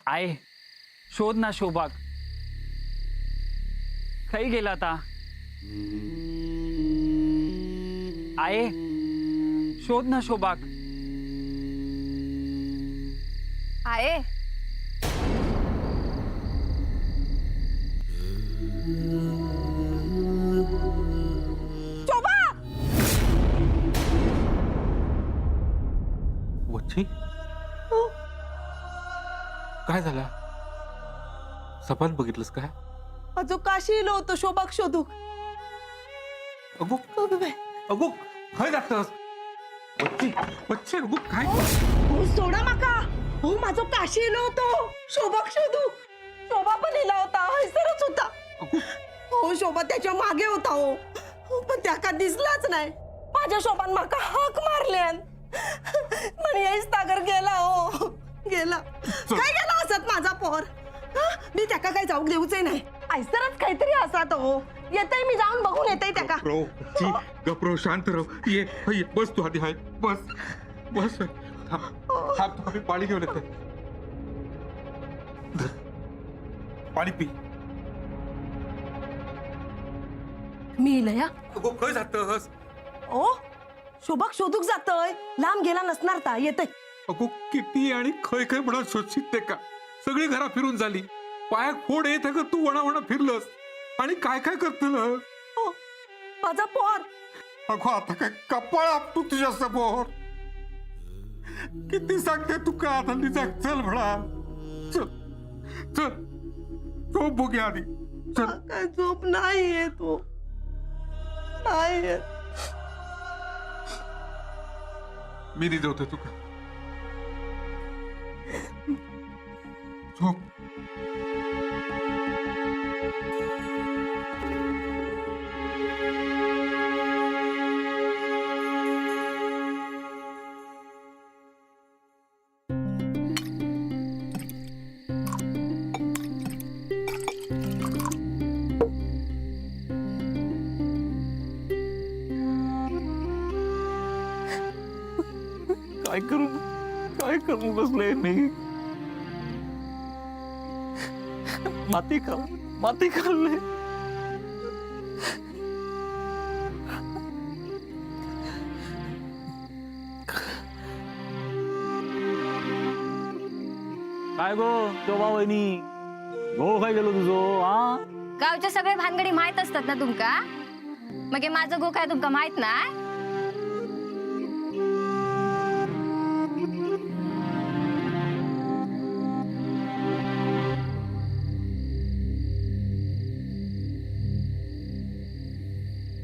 आहे, शोध ना शोभाग. खाई गेला आता. आहे, शोध ना शोभाग. आहे. शोभा. वच्छी काय झालं? सपान बघितलंस काय? अजून काशी इलो होतो शोभाग शोधू. अगो अगो काय जातस? वच्छी वच्छी अगो काय? हो सोडा माका. हो माझो काशी इलो होतो शोभाग शोधू. शोभा पण इला होता, हैसरच होता. अगो हो शोभा त्याच्या मागे होता. हो पण त्या का दिसलाच नाही. माझ्या शोभान माका हाक मारल्यान म्हणे याच तागर गेला. हो गेला. काय गेला असत माझा पोर. मी त्याका काही जाऊ देऊच नाही. ऐसरच काहीतरी असत. हो येतय, मी जाऊन बघून येतय त्याका. गप्रो वच्छी गप्रो शांत राह. ये बस तू आधी. हाय बस बस. थांब तू. पाणी घेऊन येते. पाणी पी. मी इलया. अगो काय जातस? ओ शोभाग शोधूक जातय. लांब गेला नसणार ता. येतय. अगो किती आणि खय खय म्हणा शोधशीत ते का? सगळी घरा फिरून झाली. पायात फोड येत का तू वणा फिरलस आणि काय काय करतलं? हो माझा पोर. अगो आता काय कपाळ आपटू तुझ्या समोर. किती सांगते तू का आता निजा चल म्हणा. चल चल झोप बघूया आधी. चल. काय झोप नाही येत. हो नाही येत. मी निजवतोय तुका. झोप. काय करू बसले मी. माती खाल्ले. काय गो शोभा वहिनी, गो काय गेलो तुझो? हा गावच्या सगळे भानगडी माहित असतात ना तुमका. मग हे माझं गो काय तुमका माहित नाही?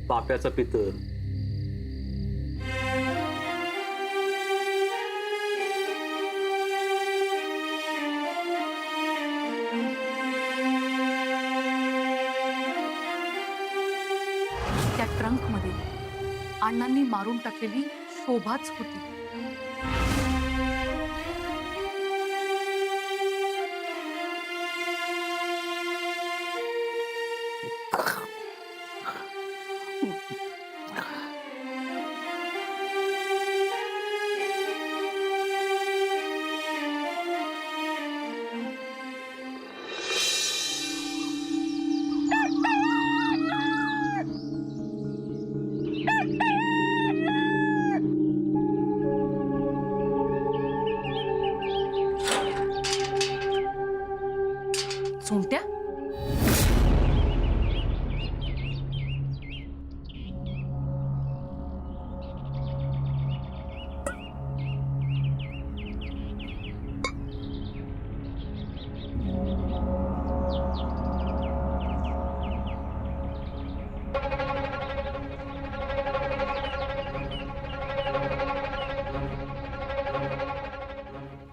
पाप्याचा पितर. त्या ट्रंक मध्ये अण्णांनी मारून टाकलेली शोभाच होती. सोंट्या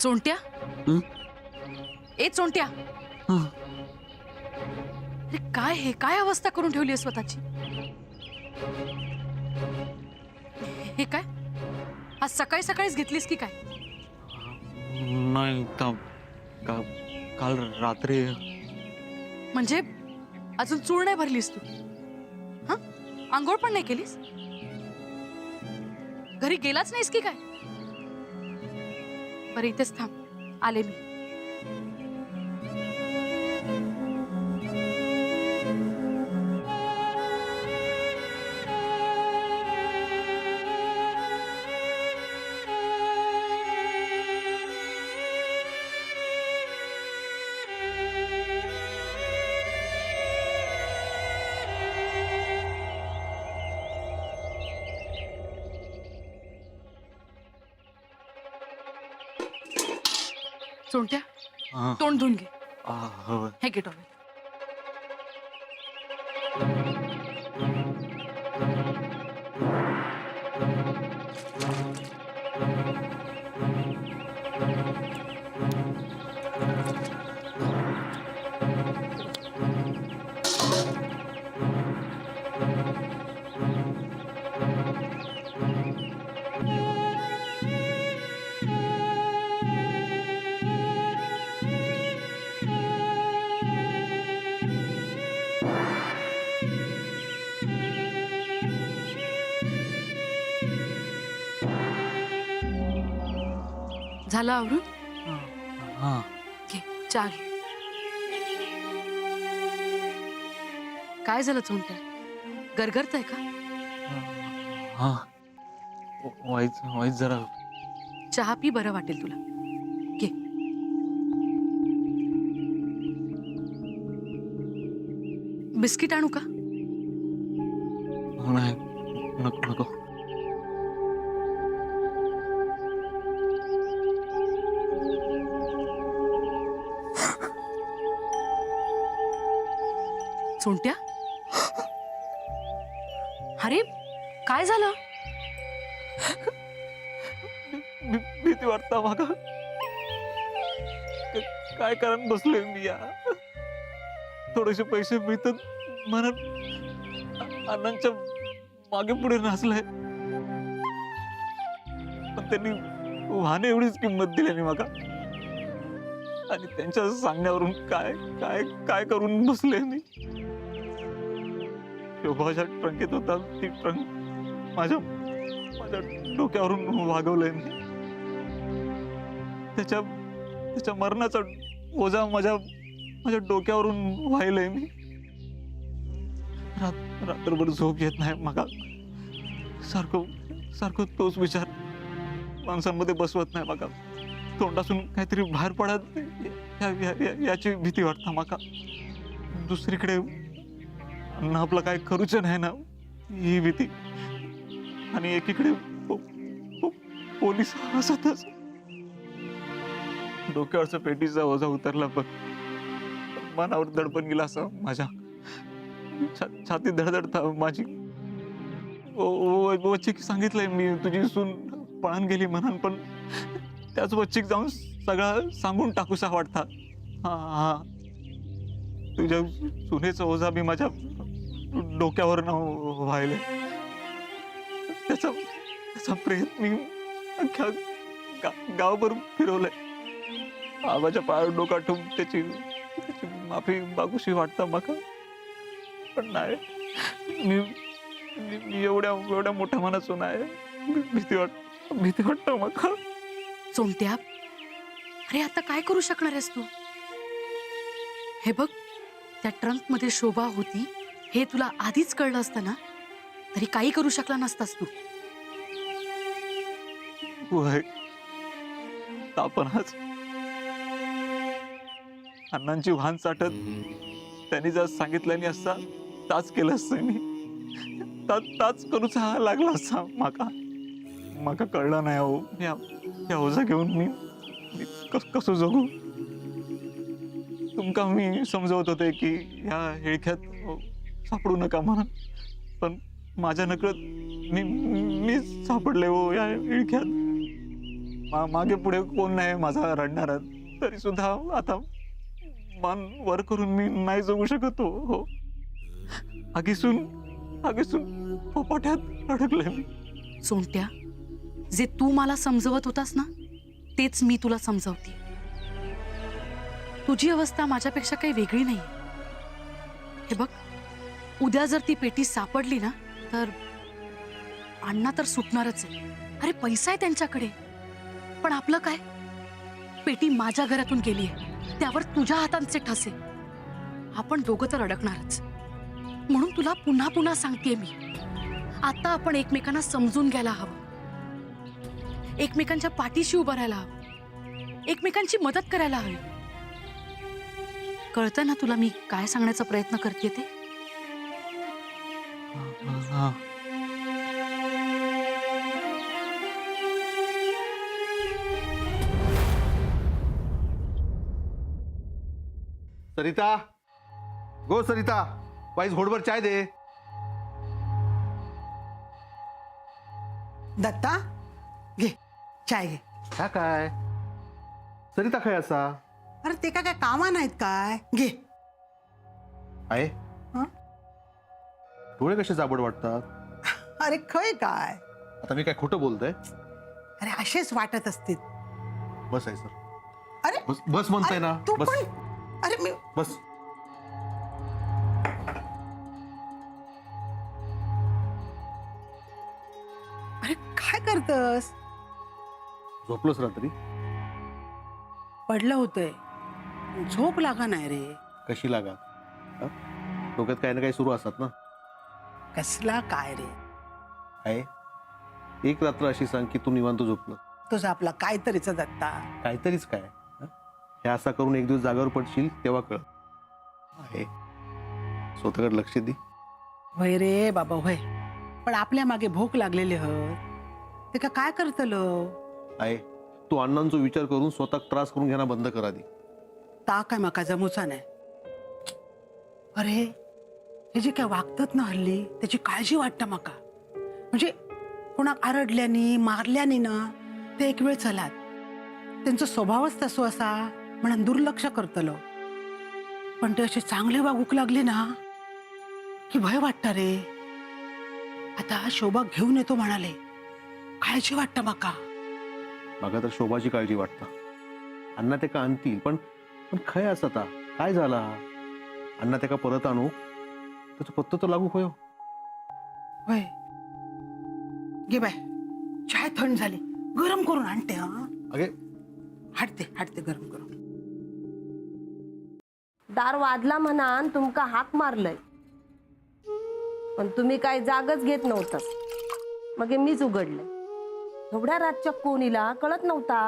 चोंट्या. ए चोंट्या, अरे काय हे, काय अवस्था करून ठेवली आहे स्वतःची. हे काय आज सकाळी सकाळीच घेतलीस की काय? नाही काल रात्री. म्हणजे अजून चूळ नाही भरलीस तू? हा, आंघोळ पण नाही केलीस? घरी गेलाच नाहीस की काय? बरं इथेच थांब, आले मी. सोंट्या हा. तोंड धुवून घे. हो. हे घे टॉवेल. झालं आवरून? हा. घे चहा घे. काय झालं चोंट्या? गरगरतंय का? हा. वाईट जरा. चहा पी, बरं वाटेल तुला. घे. बिस्किट आणू का? नाही, नको. सोंट्या, अरे काय झालं? भीती वाटता मागा. काय कारण बसलोय मी या. थोडेसे पैसे मिळतात म्हणत अण्णांच्या मागे पुढे नाचलाय, पण त्यांनी वाहने एवढीच किंमत दिली नाही मागा. आणि त्यांच्या सांगण्यावरून काय काय काय करून बसले मी. शोभाच्या ट्रंकेत होता, ती ट्रंक माझ्या डोक्यावरून वागवलंय मी. त्याच्या मरणाचा ओझा माझ्या डोक्यावरून व्हायलंय मी. रात्रभर झोप येत नाही मगा. सारखं तोच विचार माणसांमध्ये बसवत नाही बघा. तोंडातून काहीतरी बाहेर पडत याची भीती वाटते माका. दुसरीकडे आपलं काय करूच नाही ना, ही भीती. आणि एकीकडे पोलीस हसतच. डोक्यावरचा पेटीचा ओझा उतरला, पण मनावर दडपण गेला असं माझ्या. छाती धडधडता माझी. वच्चिक सांगितलंय मी तुझी सून पळून गेली म्हणून, पण त्याच वच्चिक जाऊन सगळं सांगून टाकूसा वाटता. हा, तुझ्या सुनेचा ओझा मी माझ्या डोक्यावर व्हायले. त्याचा प्रेत मी अख्ख्या गावभर फिरवलंय. आबाच्या पायावर डोका ठेवून त्याची माफी मागूशी वाटतं माका. पण नाही, मी एवढ्या मोठ्या मनाचं नाही. भीती वाटतं माका. सोंट्या, अरे आता काय करू शकणार आहेस तू? हे बघ, त्या ट्रंक मध्ये शोभा होती हे तुला आधीच कळलं असतं ना, तरी काही करू शकला नसतास तू. होय, तापणाच अण्णांची वाहन साठत त्यांनी जर सांगितलं नाही असता, ताच केलं असतं मी. ताच करूचा लागला असता माका कळलं नाही. हो, या ओझा घेऊन मी कसं जगू. तुमका मी समजवत होते की या हेळख्यात सापडू नका म्हणून, पण माझ्या नकळत मी सापडले हो या हेळख्यात. मागे पुढे कोण नाही माझा रडणारा, तरी सुद्धा आता मान वर करून मी नाही जगू शकत हो. आगीसून पोपाट्यात अडकले मी. सोंट्या, जे तू मला समजवत होतास ना, तेच मी तुला समजवते. तुझी अवस्था माझ्यापेक्षा काही वेगळी नाही. हे बघ, उद्या जर ती पेटी सापडली ना, तर अण्णा तर सुटणारच आहे. अरे पैसा आहे त्यांच्याकडे, पण आपलं काय? पेटी माझ्या घरातून गेली आहे, त्यावर तुझ्या हातांचे ठसे. आपण दोघं तर अडकणारच. म्हणून तुला पुन्हा पुन्हा सांगतेय मी, आता आपण एकमेकांना समजून घ्यायला हवं. एकमेकांच्या पाठीशी उभं राहायला हवं. एकमेकांची मदत करायला हवी. कळतं ना तुला मी काय सांगण्याचा प्रयत्न करते ते? हा. सरिता, गो सरिता, वाईस घोडभर चाय दे. दत्ता घे चाय घे. ह्या काय सरिता काय असा अरे ते काय कामा नाहीत काय, घे. आहे? हं? डोळे कसे जाबड वाटतात? अरे खय काय, आता मी काय खोटं बोलतोय? अरे असेच वाटत असतील. बस आहे सर, अरे बस बस म्हणताय ना, तू बस पण, अरे मी बस. अरे काय करतस? झोपलोस रात्री? पडलं होतंय, झोप लागा नाही रे. कशी लागा? हं? डोक्यात काही ना काही सुरू असतात ना. कसला काय रे, आहे एक रात्र अशी सांग की तू निवांत झोपलं. तुझं आपला काहीतरीच दत्ता. काहीतरीच काय हं? हे असा करून एक दिवस जागावर पडशील तेव्हा कळ. आहे स्वतःकडे लक्ष दे. होय रे बाबा होय, पण आपल्या मागे भूक लागलेली ह ते काय करतल. आहे तू अण्णांचा विचार करून स्वतः त्रास करून घेणं बंद करा दे. ता काय माका जमूचा नाही. अरे हे जे काय वागतात ना हल्ली, त्याची काळजी वाटतं माका. म्हणजे कोणाक आरडल्यानी मारल्यानी ना ते एक वेळ चलात, त्यांचा स्वभावच तसो असा म्हणून दुर्लक्ष करतलो. पण ते असे चांगले वागूक लागले ना की भय वाटत रे. आता शोभा घेऊन येतो म्हणाले, काळजी वाटतं माका. मागा तर शोभाची काळजी वाटतं. अण्णा ते का आणतील, पण पण खय असता काय झाला? अण्णा ते का परत आणू त्याचं पत्त तर लागू होय. होय घे बाय, चाय थंड झाली, गरम करून आणते. हा अगे हाटते गरम करून. दार वाजला म्हणान तुमका हाक मारलंय, पण तुम्ही काय जागच घेत नव्हतं. मग मीच उघडलंय. एवढ्या रातच्या कोणीला कळत नव्हता.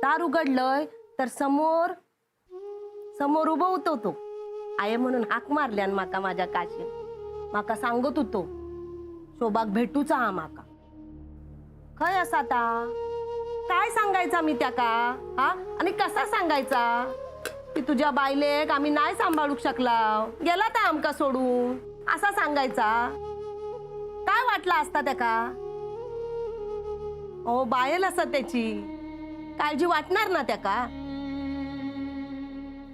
दार उघडलंय तर समोर उभं होतो तो. आये म्हणून हाक मारल्यान माका माझ्या काशी. माका सांगत होतो शोभाक भेटूचा हा माका. खय असा ता काय सांगायचा मी त्याका, हा? आणि कसा सांगायचा की तुझ्या बायलेक आम्ही नाही सांभाळू शकला, गेला तर आमका सोडून, असा सांगायचा? काय वाटला असता त्याका? ओ बायल असत त्याची काळजी वाटणार ना त्याका.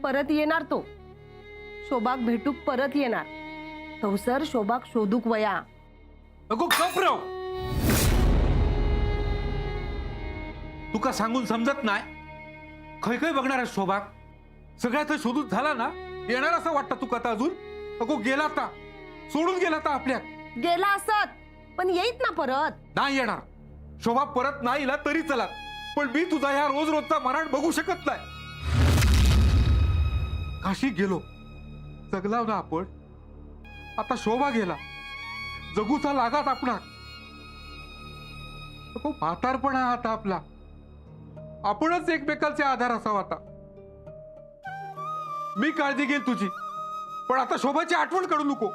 परत येणार तो, शोभाक भेटूक परत येणार. तवसर शोभाक शोधूक वया. अगो गप राव. तुका सांगून समजत नाही. खय खय बघणार आहे शोभाक? सगळ्यात शोधून झाला ना, येणार असं वाटतं तुका आता अजून? अगो गेला आता, सोडून गेला आता आपल्या. गेला असत पण येईत ना परत. नाही येणार. शोभा परत नाही इला तरी चला, पण मी तुझा ह्या रोज रोजचा मराठ बघू शकत नाही. काशी गेलो, जगलाव ना आपण. आता शोभा गेला, जगूचा लागात आपला. म्हातारपणा आता आपला, आपणच एकमेकांचे आधार असावा. आता मी काळजी घेईन तुझी, पण आता शोभाची आठवण काढू नको.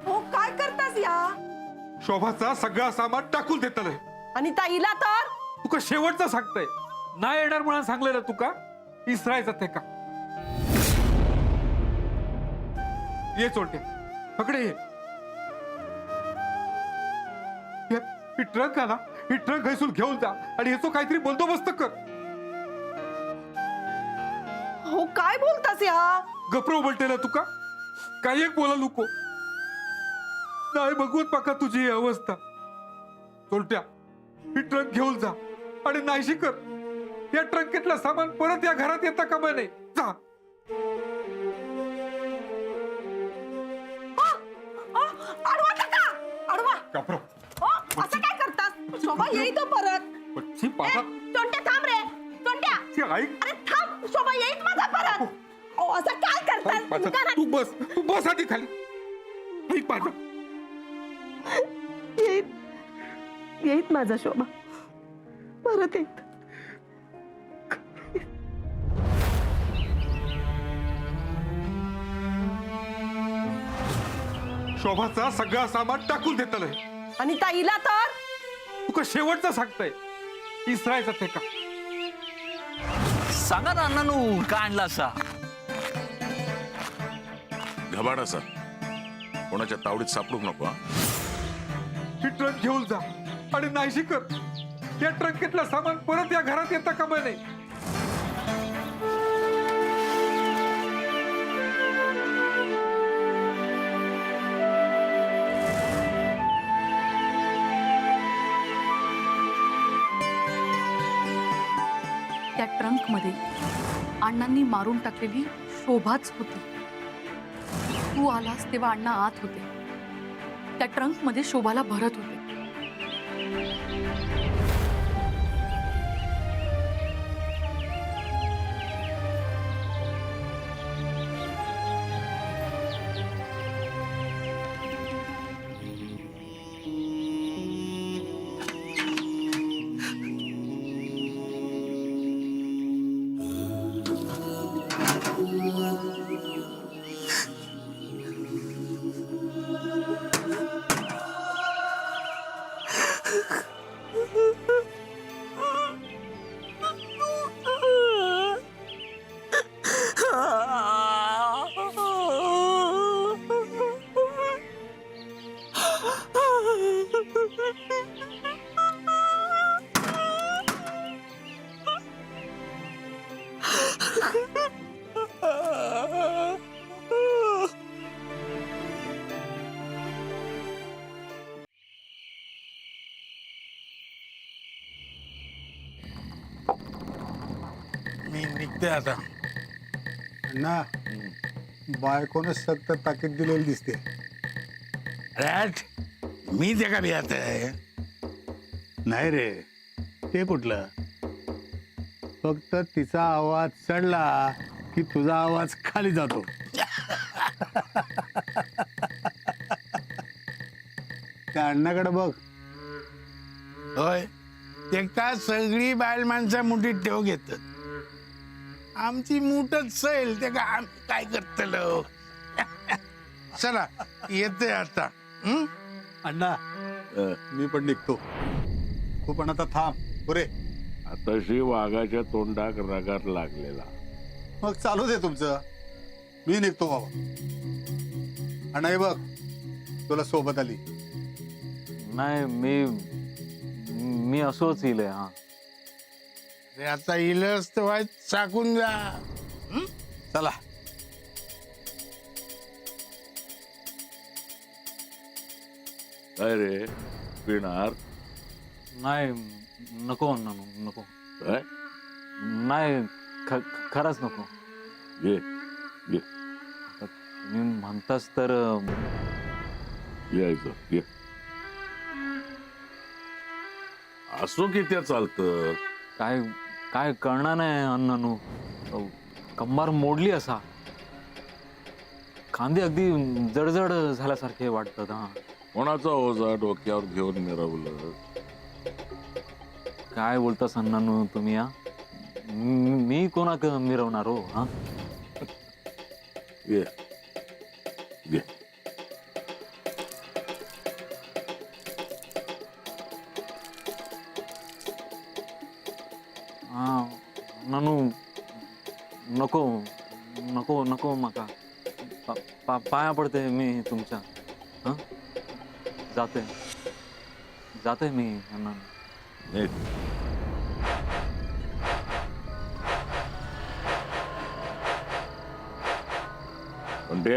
हो काय करतास या? शोभाचा सगळा सामान टाकून देतलंय. आणि ताईला तर तुका शेवटचं सांगताय, नाही येणार म्हणून सांगलेलं तुका इसरायचं ते का. ये चोरट्या, पकडे ये. ही ट्रक ना, ही ट्रक घैसून घेऊन जा आणि ह्याचं काहीतरी बंदोबस्त कर. हो काय बोलतास या? गप्रो बोलते ना तुका, काही एक बोला नको. नाही बघवत पाका तुझी ही अवस्था. चोरट्या, ही ट्रक घेऊन जा आणि नाहीशी कर. या ट्रकेतलं सामान परत या घरात येता कामा नाही. जा. अडवा टाका, अडवा. गप्रो. हो असं काय करतास? शोभा येई तो परत. पच्ची पाहा. चोंट्या थांब रे, चोंट्या. ती ऐक. अरे थांब, शोभा येईत माझा परत. ओ असं काय करतास? माझं- दुकानात तू बस आधी खाली. ऐक माझं. येईत माझा शोभा परत येत. शोभाचा सगळा सामान टाकून देतलंय. आणि ताईला तर तुका शेवटचं सांगताय, इसरायचा ठेका. सांगा ना अण्णानू का आणला असा. घबाड असा कोणाच्या तावडीत सापडू नको हा. ही ट्रक घेऊन जा आणि नाहीशी कर. या ट्रकेतलं सामान परत या घरात येता कामा नये. त्या ट्रंकमध्ये अण्णांनी मारून टाकलेली शोभाच होती. तू आलास तेव्हा अण्णा आत होते. त्या ट्रंकमध्ये शोभाला भरत होते. मी निघते आता ना. बायकोने सक्त ताकीद दिलेली दिसते. रॅट मी ते का भियात आहे. नाही रे, ते कुठलं. फक्त तिचा आवाज चढला की तुझा आवाज खाली जातो. त्या अण्णाकडे बघ. होय, ते का सगळी बायल माणसं मुठीत ठेव घेतात. आमची मूठच सैल ते का आम्ही काय करतलो. चला येते आता. अण्णा मी पण निघतो. तू पण आता थांब पुरे. आताशी वाघाच्या तोंडाक रगार लागलेला. मग चालू दे तुमचं. मी निघतो बाबा. अण्णा हे बघ, तुला सोबत आली. नाही मी असोच येईल. हा रे आता इलस तर वाईट चाकून जा. चला. काय रे पिणार नाही, नको अण्णानू, नको. काय नाही, खरंच नको. घे घे मी म्हणतास तर यायचं घे. असो की त्या चालतं. काय काय कळणार नाही अण्णानू. कंबार मोडली असा. खांदे अगदी जडजड झाल्यासारखे वाटतात. हा कोणाचा ओझा डोक्यावर घेऊन मिरवलं. काय बोलतास अण्णानू तुम्ही. हा मी कोणाक मिरवणार हो. हा घे घे. हा अण्णानू, नको नको नको माका. पाया पडते मी तुमच्या. हा जाते मी अण्णानू. नीट. कोणते